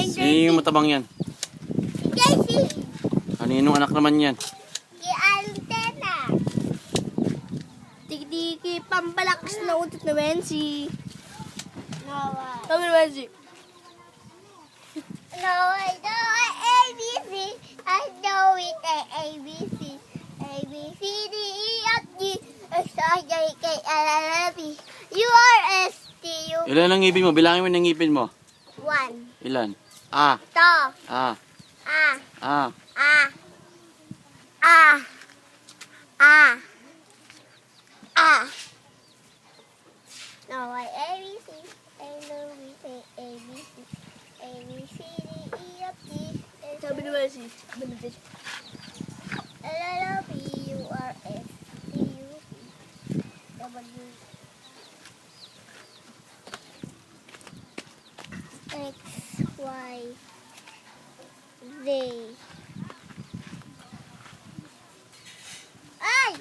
Sino yung matabang yan? Si Casey. Kaninong anak naman yan? Si Antena. Tiki-tiki, pambalakas na utot na Wensi. Noah. Sabi ni Wensi. No, I know ABC. I know it. ABC. A, B, C, D, E, F, G, H, I, J, K, L, M, N, P, U, R, S, T, U. Ilan ang ngipin mo? Bilangin mo ng ngipin mo. 1. Ilan? A. To. A. A. A. A. A. A. A. No, I ABC. I know we say ABC. A, B, C, D, E, F, G, H, Sabi ni Wensi. Sabi ni Wensi. L, L, P, U, R, S, T, U, V, W, X, Y, Z. Ay!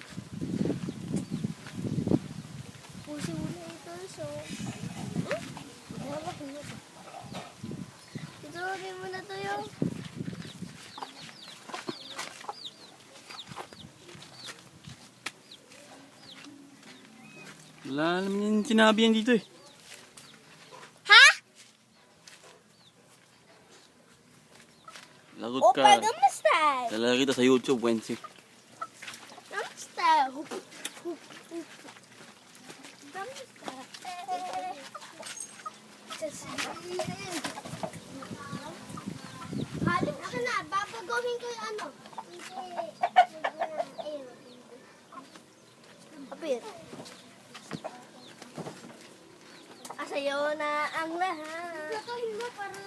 Pusin mo na ito, so... Ituloy mo na to yung... Wala naman yung sinabi yan dito eh. Ha? Lagot Opa, ka. kamusta? Talaga kita sa YouTube, Wensi. Kamusta? Hup, hup, hup. Kamusta? Halip ka na, babagawin ko yung ano. Ayun. Kapit. Asayo na ang lahat. Gagawin mo para